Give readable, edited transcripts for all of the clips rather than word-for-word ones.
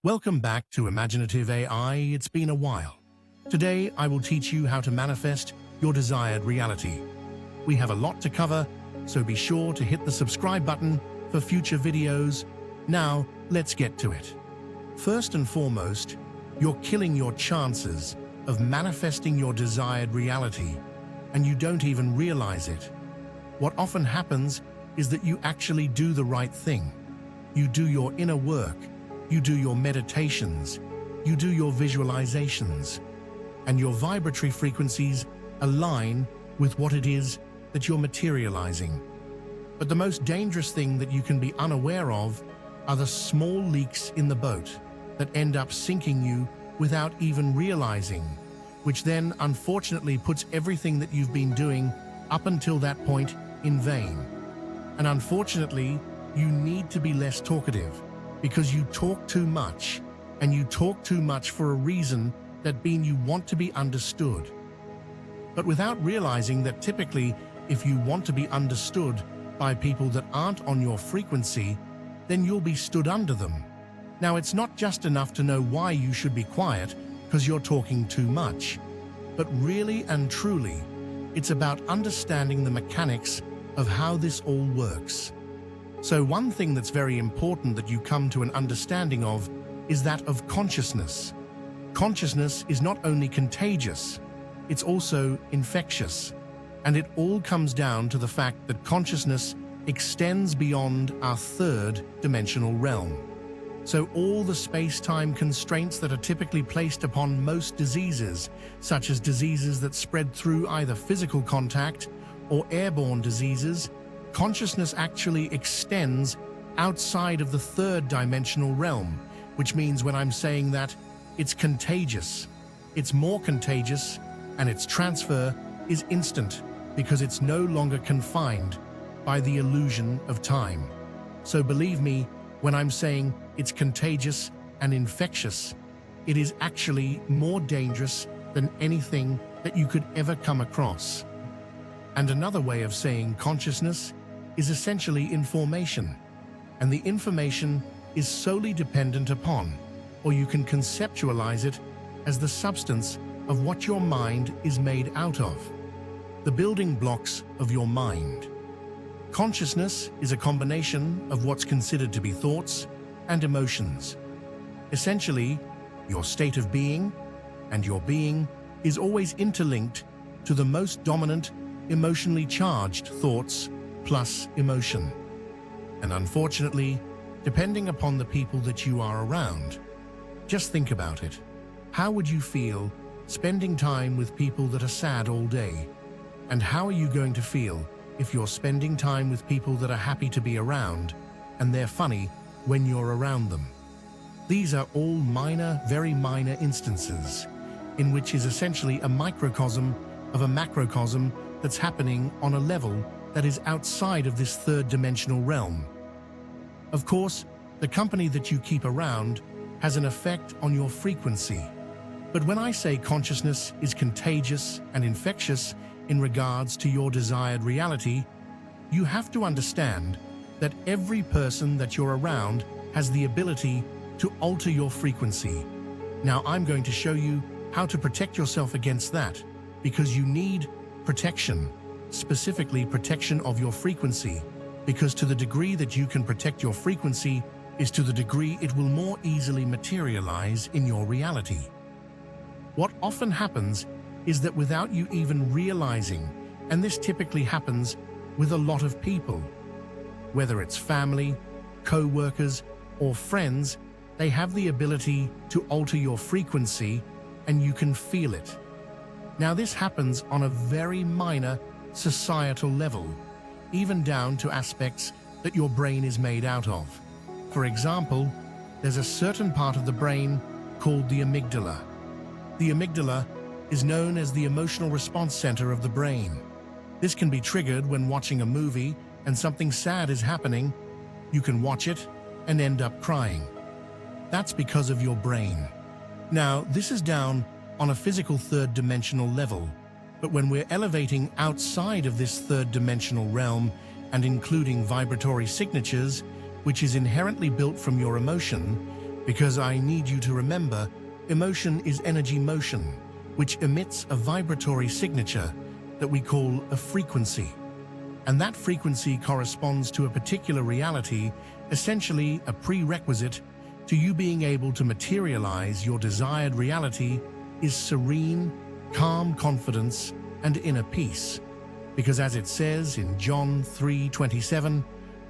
Welcome back to Imaginative AI. It's been a while. Today, I will teach you how to manifest your desired reality. We have a lot to cover, so be sure to hit the subscribe button for future videos. Now, let's get to it. First and foremost, you're killing your chances of manifesting your desired reality, and you don't even realize it. What often happens is that you actually do the right thing. You do your inner work. You do your meditations, you do your visualizations, and your vibratory frequencies align with what it is that you're materializing. But the most dangerous thing that you can be unaware of are the small leaks in the boat that end up sinking you without even realizing, which then unfortunately puts everything that you've been doing up until that point in vain. And unfortunately, you need to be less talkative, because you talk too much, and you talk too much for a reason that being you want to be understood. But without realizing that typically, if you want to be understood by people that aren't on your frequency, then you'll be stood under them. Now, it's not just enough to know why you should be quiet because you're talking too much, but really and truly, it's about understanding the mechanics of how this all works. So one thing that's very important that you come to an understanding of is that of consciousness. Consciousness is not only contagious, it's also infectious. And it all comes down to the fact that consciousness extends beyond our third dimensional realm. So all the space-time constraints that are typically placed upon most diseases, such as diseases that spread through either physical contact or airborne diseases, consciousness actually extends outside of the third dimensional realm, which means when I'm saying that, it's contagious. It's more contagious, and its transfer is instant because it's no longer confined by the illusion of time. So believe me, when I'm saying it's contagious and infectious, it is actually more dangerous than anything that you could ever come across. And another way of saying consciousness is essentially information, and the information is solely dependent upon, or you can conceptualize it as the substance of what your mind is made out of, the building blocks of your mind. Consciousness is a combination of what's considered to be thoughts and emotions. Essentially, your state of being and your being is always interlinked to the most dominant, emotionally charged thoughts plus emotion. And unfortunately, depending upon the people that you are around, just think about it. How would you feel spending time with people that are sad all day? And how are you going to feel if you're spending time with people that are happy to be around and they're funny when you're around them? These are all minor, very minor instances in which is essentially a microcosm of a macrocosm that's happening on a level that is outside of this third dimensional realm. Of course, the company that you keep around has an effect on your frequency. But when I say consciousness is contagious and infectious in regards to your desired reality, you have to understand that every person that you're around has the ability to alter your frequency. Now, I'm going to show you how to protect yourself against that, because you need protection, specifically protection of your frequency, because to the degree that you can protect your frequency is to the degree it will more easily materialize in your reality. What often happens is that without you even realizing, and this typically happens with a lot of people, whether it's family, co-workers, or friends, they have the ability to alter your frequency and you can feel it. Now, this happens on a very minor societal level, even down to aspects that your brain is made out of. For example, there's a certain part of the brain called the amygdala. The amygdala is known as the emotional response center of the brain. This can be triggered when watching a movie and something sad is happening. You can watch it and end up crying. That's because of your brain. Now, this is down on a physical third dimensional level, but when we're elevating outside of this third dimensional realm and including vibratory signatures, which is inherently built from your emotion, because I need you to remember emotion is energy motion, which emits a vibratory signature that we call a frequency. And that frequency corresponds to a particular reality, essentially a prerequisite to you being able to materialize your desired reality is serene, calm confidence and inner peace. Because as it says in John 3:27,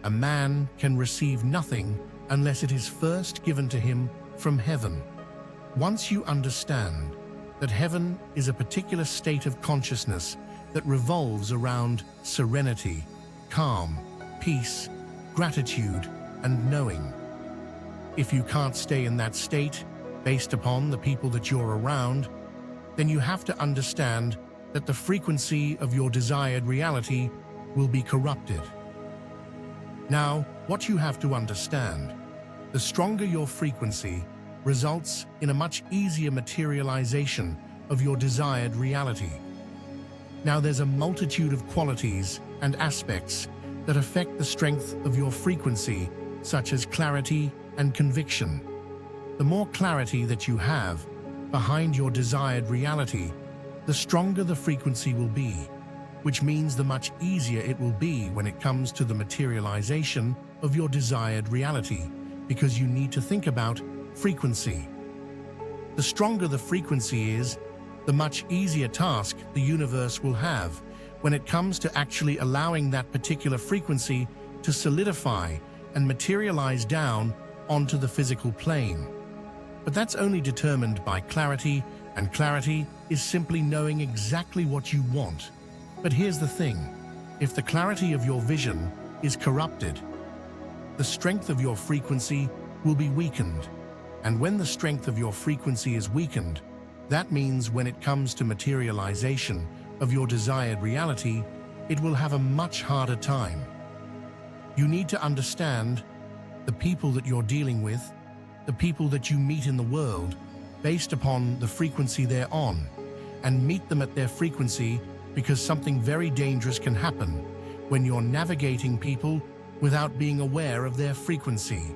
a man can receive nothing unless it is first given to him from heaven. Once you understand that heaven is a particular state of consciousness that revolves around serenity, calm, peace, gratitude, and knowing. If you can't stay in that state based upon the people that you're around, then you have to understand that the frequency of your desired reality will be corrupted. Now, what you have to understand, the stronger your frequency results in a much easier materialization of your desired reality. Now, there's a multitude of qualities and aspects that affect the strength of your frequency, such as clarity and conviction. The more clarity that you have behind your desired reality, the stronger the frequency will be, which means the much easier it will be when it comes to the materialization of your desired reality, because you need to think about frequency. The stronger the frequency is, the much easier task the universe will have when it comes to actually allowing that particular frequency to solidify and materialize down onto the physical plane. But that's only determined by clarity, and clarity is simply knowing exactly what you want. But here's the thing, if the clarity of your vision is corrupted, the strength of your frequency will be weakened. And when the strength of your frequency is weakened, that means when it comes to materialization of your desired reality, it will have a much harder time. You need to understand the people that you're dealing with, the people that you meet in the world, based upon the frequency they're on, and meet them at their frequency, because something very dangerous can happen when you're navigating people without being aware of their frequency.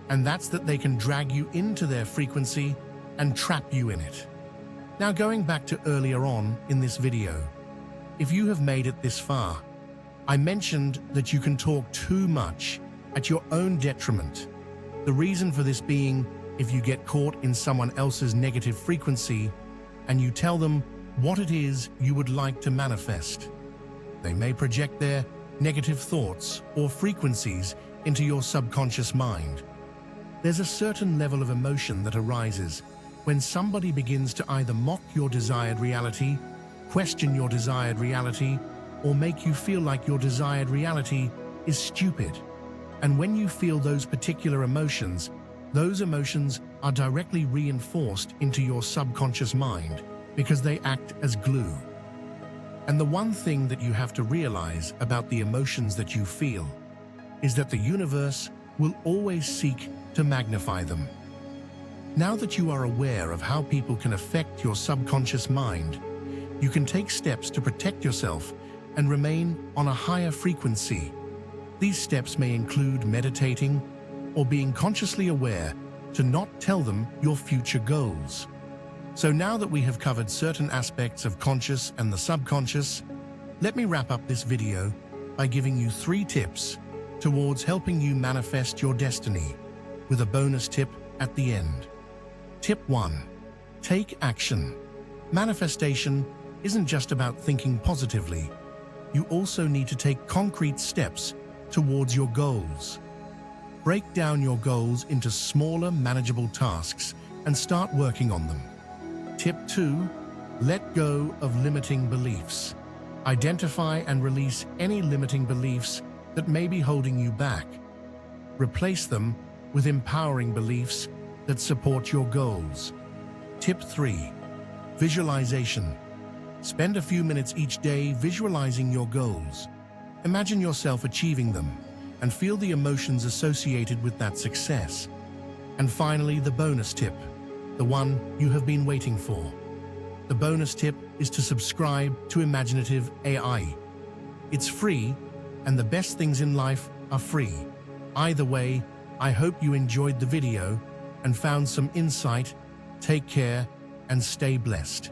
And that's that they can drag you into their frequency and trap you in it. Now, going back to earlier on in this video, if you have made it this far, I mentioned that you can talk too much at your own detriment. The reason for this being, if you get caught in someone else's negative frequency and you tell them what it is you would like to manifest, they may project their negative thoughts or frequencies into your subconscious mind. There's a certain level of emotion that arises when somebody begins to either mock your desired reality, question your desired reality, or make you feel like your desired reality is stupid. And when you feel those particular emotions, those emotions are directly reinforced into your subconscious mind because they act as glue. And the one thing that you have to realize about the emotions that you feel is that the universe will always seek to magnify them. Now that you are aware of how people can affect your subconscious mind, you can take steps to protect yourself and remain on a higher frequency. These steps may include meditating or being consciously aware to not tell them your future goals. So now that we have covered certain aspects of conscious and the subconscious, let me wrap up this video by giving you 3 tips towards helping you manifest your destiny, with a bonus tip at the end. Tip 1. Take action. Manifestation isn't just about thinking positively. You also need to take concrete steps towards your goals. Break down your goals into smaller, manageable tasks and start working on them. Tip 2. Let go of limiting beliefs. Identify and release any limiting beliefs that may be holding you back. Replace them with empowering beliefs that support your goals. Tip 3. Visualization. Spend a few minutes each day visualizing your goals. Imagine yourself achieving them and feel the emotions associated with that success. And finally, the bonus tip, the one you have been waiting for. The bonus tip is to subscribe to Imaginative AI. It's free, and the best things in life are free. Either way, I hope you enjoyed the video, and found some insight. Take care and stay blessed.